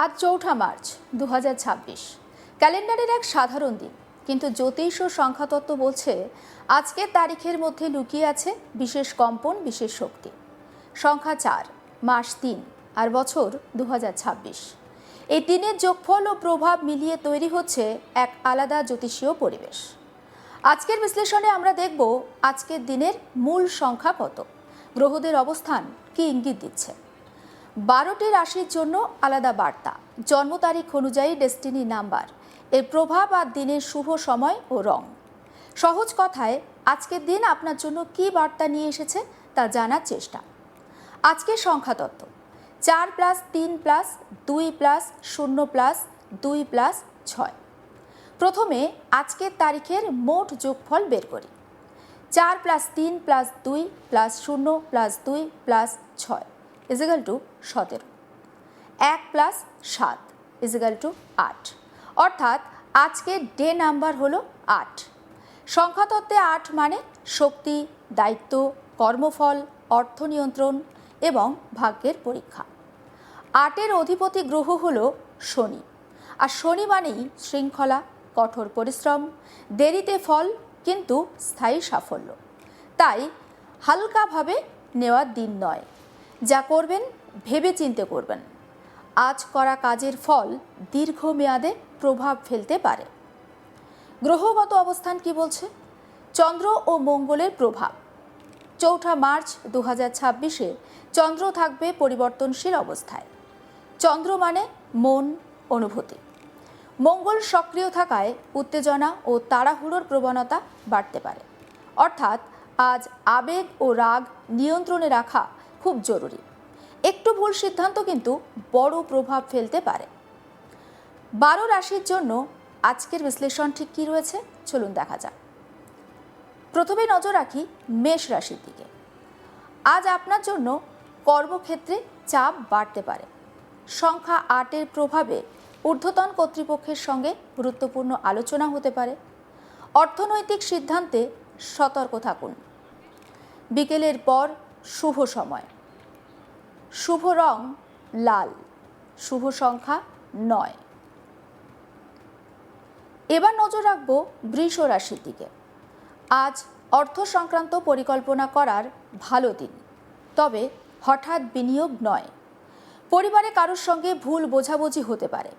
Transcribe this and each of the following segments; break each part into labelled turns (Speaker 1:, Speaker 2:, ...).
Speaker 1: আজ ৪ঠা মার্চ ২০২৬। ক্যালেন্ডারের এক সাধারণ দিন, কিন্তু জ্যোতিষ ও সংখ্যাতত্ত্ব বলছে আজকের তারিখের মধ্যে লুকিয়ে আছে বিশেষ কম্পন, বিশেষ শক্তি। সংখ্যা ৪, মাস ৩ আর বছর ২০২৬। এই দিনের যোগফল ও প্রভাব মিলিয়ে তৈরি হচ্ছে এক আলাদা জ্যোতিষীয় পরিবেশ। আজকের বিশ্লেষণে আমরা দেখব আজকের দিনের মূল সংখ্যা কত, গ্রহদের অবস্থান কি ইঙ্গিত দিচ্ছে। 12টি রাশির জন্য আলাদা বার্তা, জন্ম তারিখ অনুযায়ী ডেস্টিনি নাম্বার, এর প্রভাব আর দিনের শুভ সময় ও রং। সহজ কথায় আজকের দিন আপনার জন্য কি বার্তা নিয়ে এসেছে তা জানার চেষ্টা। আজকের সংখ্যাতত্ত্ব 4+3+2+0+2+6। প্রথমে আজকের তারিখের মোট যোগফল বের করি। 4+3+2+0+2+6 = 17। 1+7 = 8, অর্থাৎ আজকের ডে নাম্বার হলো 8। সংখ্যাতত্ত্বে 8 মানে শক্তি, দায়িত্ব, কর্মফল, অর্থ নিয়ন্ত্রণ এবং ভাগ্যের পরীক্ষা। 8-এর অধিপতি গ্রহ হলো শনি, আর শনি মানেই শৃঙ্খলা, কঠোর পরিশ্রম, দেরিতে ফল কিন্তু স্থায়ী সাফল্য। তাই হালকাভাবে নেওয়ার দিন নয়, যা করবেন ভেবে চিন্তে করবেন। আজ করা কাজের ফল দীর্ঘমেয়াদে প্রভাব ফেলতে পারে। গ্রহগত অবস্থান কি বলছে? চন্দ্র ও মঙ্গলের প্রভাব। 4ঠা মার্চ 2026-এ চন্দ্র থাকবে পরিবর্তনশীল অবস্থায়। চন্দ্র মানে মন, অনুভূতি। মঙ্গল সক্রিয় থাকায় উত্তেজনা ও তাড়াহুড়োর প্রবণতা বাড়তে পারে। অর্থাৎ আজ আবেগ ও রাগ নিয়ন্ত্রণে রাখা খুব জরুরি। একটু ভুল সিদ্ধান্ত কিন্তু বড় প্রভাব ফেলতে পারে। 12 রাশির জন্য আজকের বিশ্লেষণ ঠিক কী রয়েছে চলুন দেখা যাক। প্রথমে নজর রাখি মেষ রাশির দিকে। আজ আপনার জন্য কর্মক্ষেত্রে চাপ বাড়তে পারে। সংখ্যা 8-এর প্রভাবে ঊর্ধ্বতন কর্তৃপক্ষের সঙ্গে গুরুত্বপূর্ণ আলোচনা হতে পারে। অর্থনৈতিক সিদ্ধান্তে সতর্ক থাকুন। বিকেলের পর শুভ সময়। শুভ রং লাল, শুভ সংখ্যা 9। এবার নজর রাখব বৃষ রাশির দিকে। আজ অর্থ সংক্রান্ত পরিকল্পনা করার ভালো দিন, তবে হঠাৎ বিনিয়োগ নয়। পরিবারে কারোর সঙ্গে ভুল বোঝাবুঝি হতে পারে,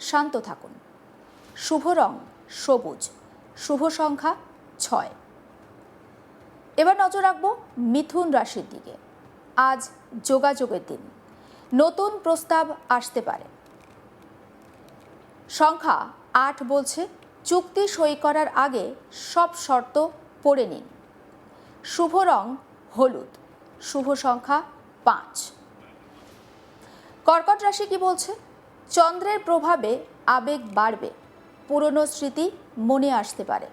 Speaker 1: শান্ত থাকুন। শুভ রং সবুজ, শুভ সংখ্যা 6। এবার নজর রাখব মিথুন রাশির দিকে। আজ যোগাযোগের দিন, নতুন প্রস্তাব আসতে পারে। সংখ্যা 8 বলছে চুক্তি সই করার আগে সব শর্ত পড়ে নিন। শুভ রং হলুদ, শুভ সংখ্যা 5। কর্কট রাশি কি বলছে? চন্দ্রের প্রভাবে আবেগ বাড়বে, পুরনো স্মৃতি মনে আসতে পারে।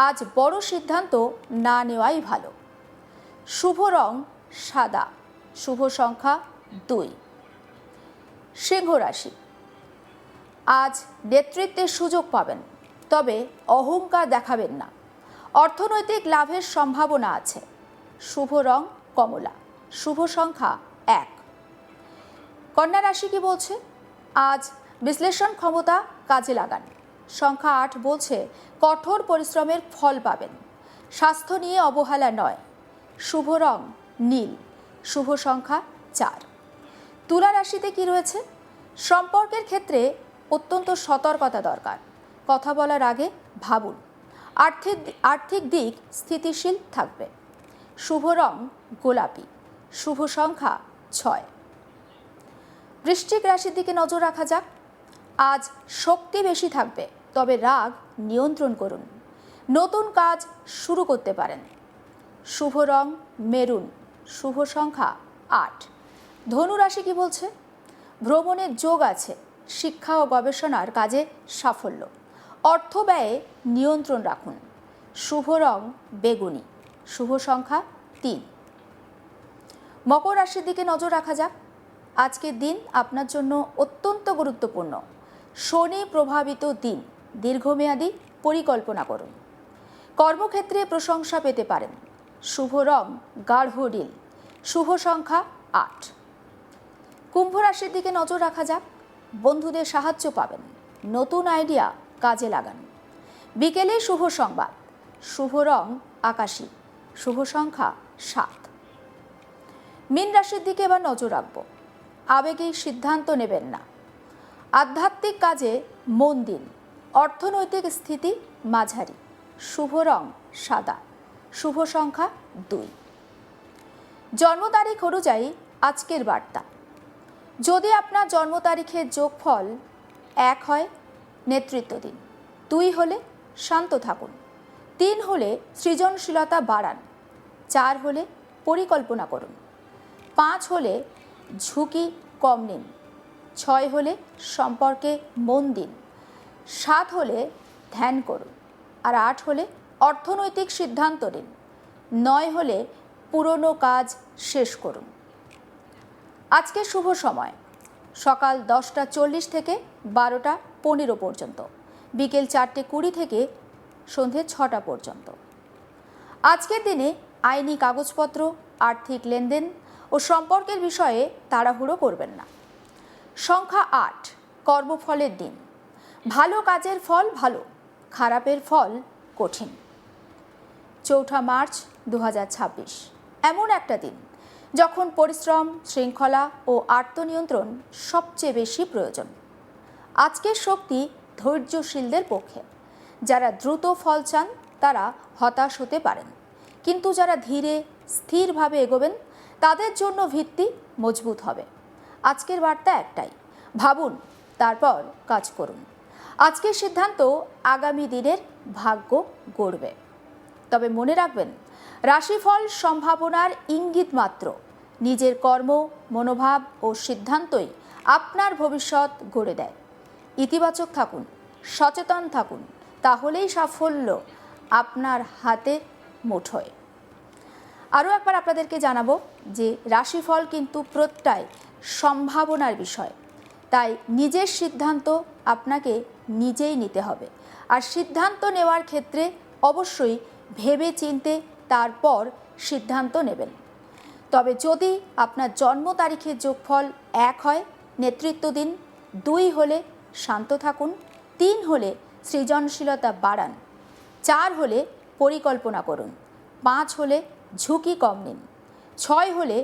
Speaker 1: আজ বড় সিদ্ধান্ত না নেওয়াই ভালো। শুভ রং সাদা, শুভ সংখ্যা 2। সিংহ রাশি। আজ নেতৃত্বের সুযোগ পাবেন, তবে অহংকার দেখাবেন না। অর্থনৈতিক লাভের সম্ভাবনা আছে। শুভ রং কমলা, শুভ সংখ্যা 1। কন্যা রাশি কি বলছে? আজ বিশ্লেষণ ক্ষমতা কাজে লাগান। সংখ্যা 8 বলছে কঠোর পরিশ্রমের ফল পাবেন। স্বাস্থ্য নিয়ে অবহেলা নয়। শুভ রং নীল, শুভ সংখ্যা 4। তুলা রাশিতে কি রয়েছে? সম্পর্কের ক্ষেত্রে অত্যন্ত সতর্কতা দরকার। কথা বলার আগে ভাবুন। আর্থিক দিক স্থিতিশীল থাকবে। শুভ রং গোলাপি, শুভ সংখ্যা 6। বৃশ্চিক রাশির দিকে নজর রাখা যাক। আজ শক্তি বেশি থাকবে, তবে রাগ নিয়ন্ত্রণ করুন। নতুন কাজ শুরু করতে পারেন। শুভ রং মেরুন, শুভ সংখ্যা 8। ধনু রাশি কি বলছে? ভ্রমণের যোগ আছে। শিক্ষা ও গবেষণার কাজে সাফল্য। অর্থ ব্যয়ে নিয়ন্ত্রণ রাখুন। শুভ রং বেগুনি, শুভ সংখ্যা 3। মকর রাশির দিকে নজর রাখা যাক। আজকের দিন আপনার জন্য অত্যন্ত গুরুত্বপূর্ণ। শনি প্রভাবিত দিন, দীর্ঘমেয়াদী পরিকল্পনা করুন। কর্মক্ষেত্রে প্রশংসা পেতে পারেন। শুভ রং গাঢ় নীল, শুভ সংখ্যা 8। কুম্ভ রাশির দিকে নজর রাখা যাক। বন্ধুদের সাহায্য পাবেন, নতুন আইডিয়া কাজে লাগান। বিকেলে শুভ সংবাদ, শুভ রং আকাশী, শুভ সংখ্যা 7। মীন রাশির দিকে এবার নজর রাখবো। আবেগী সিদ্ধান্ত নেবেন না, আধ্যাত্মিক কাজে মন দিন। অর্থনৈতিক স্থিতি মাঝারি, শুভ রং সাদা, শুভ সংখ্যা 2। জন্ম তারিখ অনুযায়ী আজকের বার্তা। যদি আপনার জন্ম তারিখের যোগফল 1 হয়, নেতৃত্ব দিন। 2 হলে শান্ত থাকুন। 3 হলে সৃজনশীলতা বাড়ান। 4 হলে পরিকল্পনা করুন। 5 হলে ঝুঁকি কম নিন। 6 হলে সম্পর্কে মন দিন। 7 হলে ধ্যান করুন। আর 8 হলে অর্থনৈতিক সিদ্ধান্ত নিন। 9 হলে পুরনো কাজ শেষ করুন। আজকে শুভ সময় সকাল 10:40 থেকে 12:15 পর্যন্ত, বিকেল 4:20 থেকে সন্ধে 6টা পর্যন্ত। আজকের দিনে আইনি কাগজপত্র, আর্থিক লেনদেন ও সম্পর্কের বিষয়ে তাড়াহুড়ো করবেন না। সংখ্যা 8, কর্মফলের দিন। ভালো কাজের ফল ভালো, খারাপের ফল কঠিন। 4 মার্চ 2026 এমন একটা দিন যখন পরিশ্রম, শৃঙ্খলা ও আত্মনিয়ন্ত্রণ সবচেয়ে বেশি প্রয়োজন। আজকের শক্তি ধৈর্যশীলদের পক্ষে। যারা দ্রুত ফল চান তারা হতাশ হতে পারেন, কিন্তু যারা ধীরে স্থিরভাবে এগোবেন তাদের জন্য ভিত্তি মজবুত হবে। আজকের বার্তা একটাই, ভাবুন তারপর কাজ করুন। আজকের সিদ্ধান্ত আগামী দিনের ভাগ্য গড়বে। তবে মনে রাখবেন, রাশিফল সম্ভাবনার ইঙ্গিত মাত্র। নিজের কর্ম, মনোভাব ও সিদ্ধান্তই আপনার ভবিষ্যৎ গড়ে দেয়। ইতিবাচক থাকুন, সচেতন থাকুন, তাহলেই সাফল্য আপনার হাতের মুঠোয়। আরও একবার আপনাদেরকে জানাবো যে রাশিফল কিন্তু প্রত্যয় সম্ভাবনার বিষয়, তাই নিজের সিদ্ধান্ত আপনাকে নিজেই নিতে হবে। আর সিদ্ধান্ত নেওয়ার ক্ষেত্রে অবশ্যই ভেবে চিন্তে তারপর সিদ্ধান্ত নেবেন। তবে যদি আপনার জন্ম তারিখের যোগফল 1 হয়, নেতৃত্ব দিন। 2 হলে শান্ত থাকুন। 3 হলে সৃজনশীলতা বাড়ান। 4 হলে পরিকল্পনা করুন। 5 হলে ঝুঁকি কম নিন। 6 হলে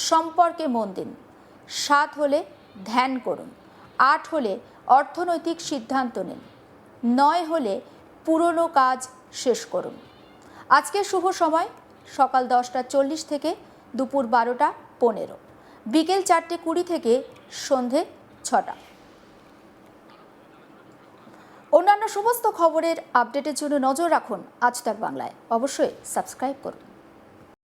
Speaker 1: সম্পর্কে মন দিন। 7 হলে ধ্যান করুন। 8 হলে অর্থনৈতিক সিদ্ধান্ত নিন। 9 হলে পুরনো কাজ শেষ করুন। আজকের শুভ সময় সকাল 10:40 থেকে দুপুর 12:15, বিকেল 4:20 থেকে সন্ধে 6টা। অন্যান্য সমস্ত খবরের আপডেটের জন্য নজর রাখুন আজ তাক বাংলায়। অবশ্যই সাবস্ক্রাইব করুন।